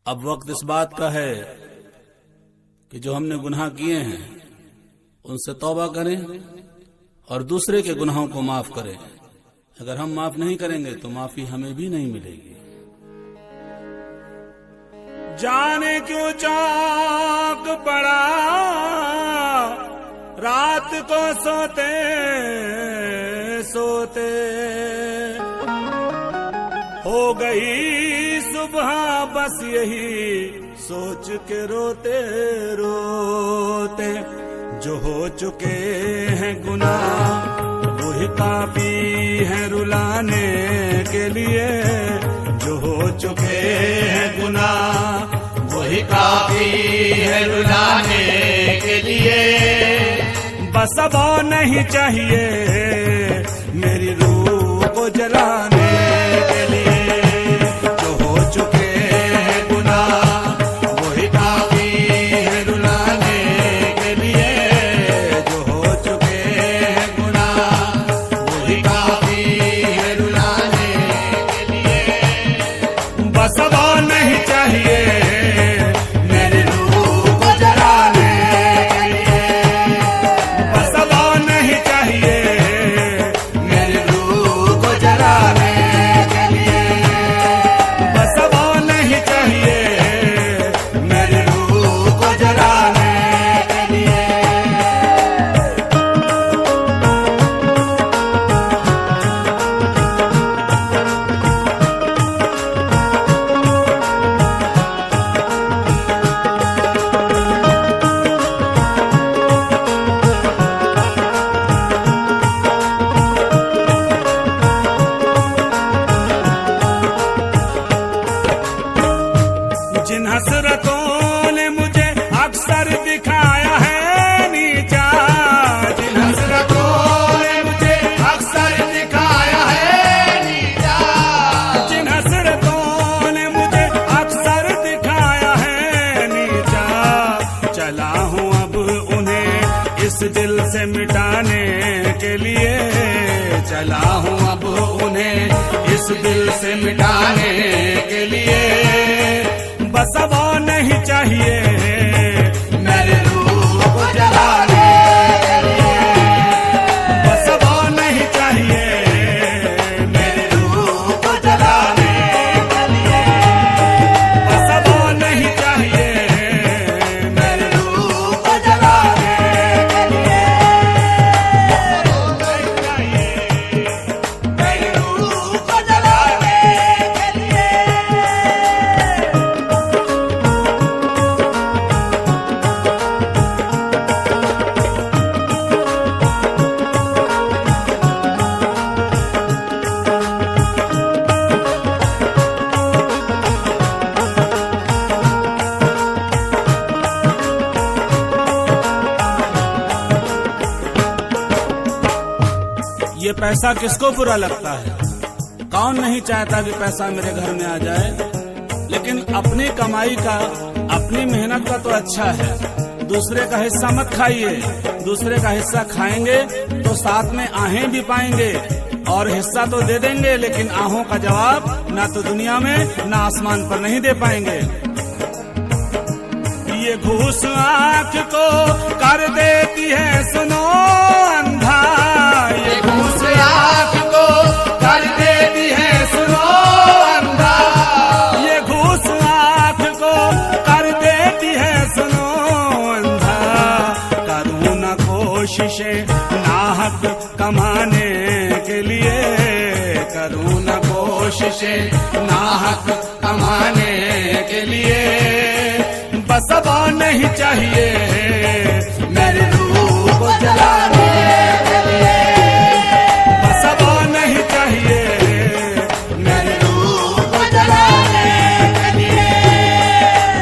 अब वक्त इस बात का है कि जो हमने गुनाह किए हैं उनसे तौबा करें और दूसरे के गुनाहों को माफ करें। अगर हम माफ नहीं करेंगे तो माफी हमें भी नहीं मिलेगी। जाने क्यों चौक पड़ा रात को सोते सोते, हो गई सुबह बस यही सोच के रोते रोते। जो हो चुके हैं गुनाह वही काफी है रुलाने के लिए। जो हो चुके हैं गुनाह वही काफी है रुलाने के लिए। बस अब नहीं चाहिए मेरी रूह को जलाने के लिए। जो हो चुके हैं गुनाह वही काफी है रुलाने के लिए। जो हो चुके हैं गुनाह वही काफी है रुलाने के लिए। बस अब नहीं चाहिए मेरी रूह को जलाने के लिए। बस अब नहीं चाहिए मेरी रूह को जलाने के लिए। बस अब नहीं चाहिए मेरी रूह को जलाने के लिए। जिन हसरतों ने मुझे अक्सर दिखाया है नीचा। जिन हसरतों ने मुझे अक्सर दिखाया है नीचा। जिन हसरतों ने मुझे अक्सर दिखाया है नीचा। चला हूँ अब उन्हें इस दिल से मिटाने के लिए। चला हूँ अब उन्हें इस दिल से मिटाने के लिए। बस अब नहीं चाहिए मेरे रूह को जलाने के लिए। बस अब नहीं चाहिए मेरे रूह को जलाने के लिए। बस अब नहीं चाहिए मेरे रूह को जलाने के लिए। बस अब नहीं चाहिए मेरे रूह को जलाने के लिए। ये पैसा किसको बुरा लगता है? कौन नहीं चाहता कि पैसा मेरे घर में आ जाए? लेकिन अपनी कमाई का अपनी मेहनत का तो अच्छा है। दूसरे का हिस्सा मत खाइए। दूसरे का हिस्सा खाएंगे तो साथ में आहें भी पाएंगे और हिस्सा तो दे देंगे, लेकिन आहों का जवाब ना तो दुनिया में ना आसमान पर नहीं दे पाएंगे। ये घूस आंख को कर देती है सुनो अंधा। ये घूस आंख को कर देती है सुनो अंधा। ये घूस आंख को कर देती है सुनो अंधा। करूँ न कोशिशें नाहक कमाने के लिए। करूँ न कोशिशें नाहक कमाने के लिए। बस अब नहीं चाहिए मेरी रूह को जलाने के लिए। बस अब नहीं चाहिए मेरी रूह को जलाने के लिए।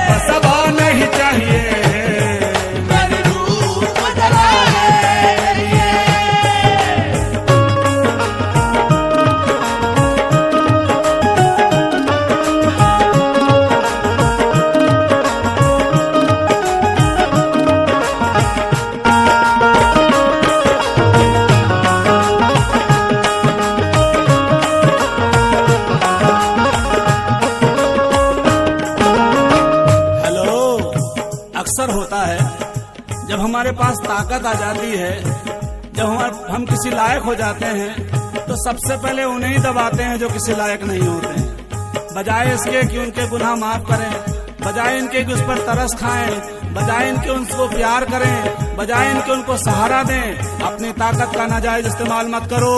बस अब नहीं चाहिए मेरी रूह को जलाने के लिए। असर होता है जब हमारे पास ताकत आ जाती है, जब हम किसी लायक हो जाते हैं तो सबसे पहले उन्हें ही दबाते हैं जो किसी लायक नहीं होते हैं। बजाय इसके कि उनके गुनाह माफ करें, बजाय इनके कि उस पर तरस खाएं, बजाय इनके उनको प्यार करें, बजाय इनके उनको सहारा दें, अपनी ताकत का नाजायज इस्तेमाल मत करो।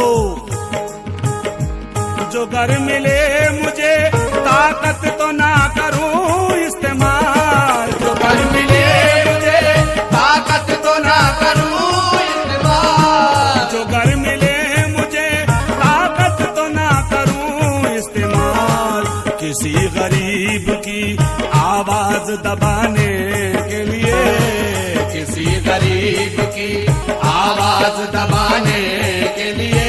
जो घर मिले मुझे ताकत तो ना करूं इस्तेमाल, जो घर मिले मुझे ताकत तो ना करूं इस्तेमाल, जो घर मिले मुझे ताकत तो ना करूं इस्तेमाल। किसी गरीब की आवाज दबाने के लिए, किसी गरीब की आवाज दबाने के लिए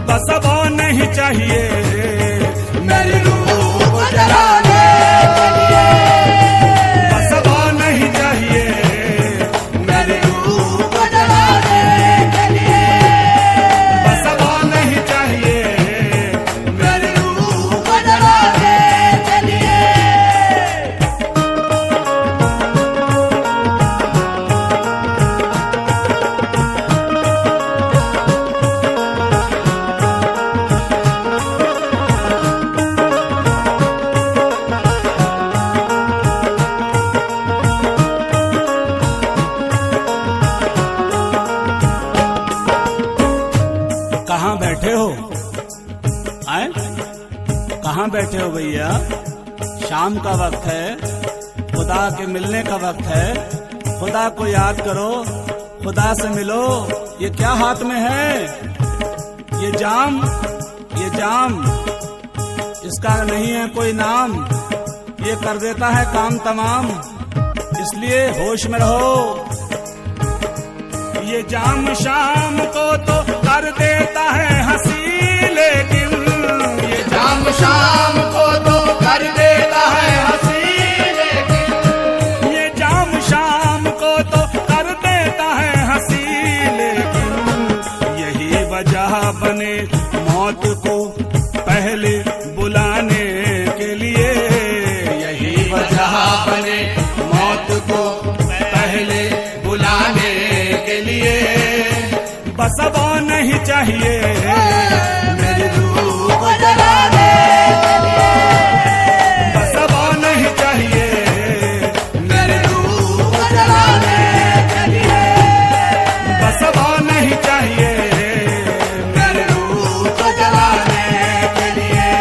बस वो नहीं चाहिए मेरी रूह को जलाने के लिए, बस वो नहीं चाहिए मेरी रूह को जलाने के लिए, बस वो नहीं चाहिए मेरी रूह को जलाने के लिए। कहाँ बैठे हो? आए कहाँ बैठे हो भैया? शाम का वक्त है, खुदा के मिलने का वक्त है। खुदा को याद करो, खुदा से मिलो। ये क्या हाथ में है? ये जाम इसका नहीं है कोई नाम, ये कर देता है काम तमाम, इसलिए होश में रहो। ये जाम शाम को तो कर देता है हंसी, लेकिन ये जाम शाम को तो कर देता है हंसी, लेकिन ये जाम शाम को तो कर देता है हंसी, लेकिन यही वजह बने मौत को पहले बुलाने के लिए, यही वजह बने मौत को पहले बुलाने के लिए। बस वो नहीं चाहिए मेरी रूह को जलाने के लिए, बस वो नहीं चाहिए मेरी रूह को जलाने के लिए, बस वो नहीं चाहिए मेरी रूह को जलाने के लिए।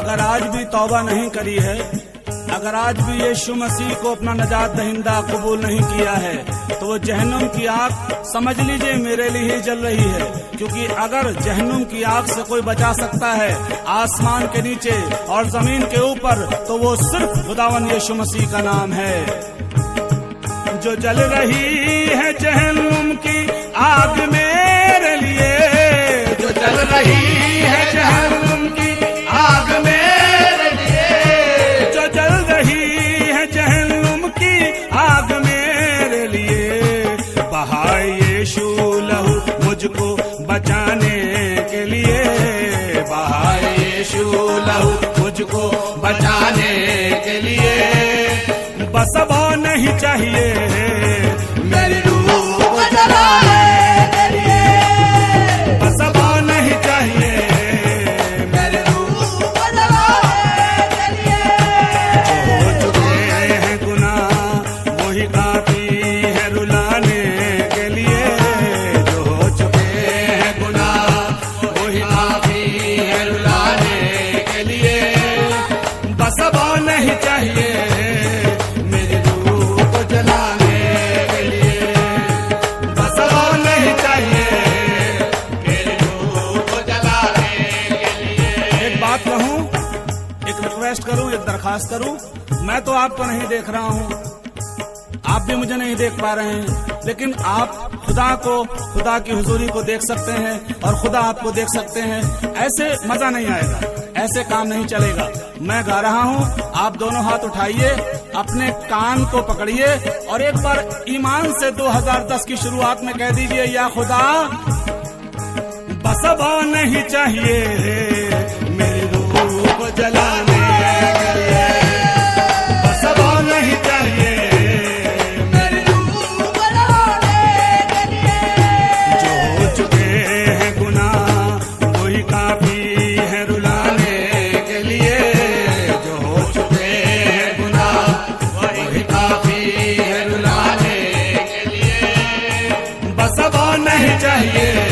अगर आज भी तौबा नहीं करी है, अगर आज भी यीशु मसीह को अपना नजात दहिंदा कबूल नहीं किया है, तो वो जहन्नुम की आग समझ लीजिए मेरे लिए ही जल रही है। क्योंकि अगर जहन्नुम की आग से कोई बचा सकता है आसमान के नीचे और जमीन के ऊपर, तो वो सिर्फ खुदावन यीशु मसीह का नाम है। जो जल रही है जहन्नुम की आग मेरे लिए, जो जल रही है जहन्नुम की आग मेरे लिए, जो जल रही है जहन्नुम की आग मेरे लिए, बहाए यीशु लहू मुझको बचाने के लिए, बहाए यीशु लहू मुझको बचाने के लिए। बस वो नहीं चाहिए मेरी रूह को जलाने के लिए, बस वो नहीं चाहिए मेरी रूह को जलाने के लिए। जो हो चुके हैं गुनाह वही काफी है रुलाने के लिए, जो हो चुके हैं गुनाह वही काफी है रुलाने के लिए। बस वो नहीं चाहिए मेरी रूह को जलाने के लिए, बस वो नहीं चाहिए। मेरी रूह को जलाने के लिए। एक बात कहूँ, एक रिक्वेस्ट करूँ, एक दरखास्त करूँ। मैं तो आपको नहीं देख रहा हूँ, आप भी मुझे नहीं देख पा रहे हैं, लेकिन आप खुदा की हुजूरी को देख सकते हैं और खुदा आपको देख सकते हैं। ऐसे मजा नहीं आएगा, ऐसे काम नहीं चलेगा। मैं गा रहा हूँ, आप दोनों हाथ उठाइए, अपने कान को पकड़िए और एक बार ईमान से 2010 की शुरुआत में कह दीजिए, या खुदा बस अब नहीं चाहिए मेरी रूह को जलाने के लिए, बस अब नहीं चाहिए मेरी रूह को जलाने के लिए। जो हो चुके हैं गुनाह वही काफी है रुलाने के लिए, जो हो चुके हैं गुनाह वही काफी है रुलाने के लिए। बस अब नहीं चाहिए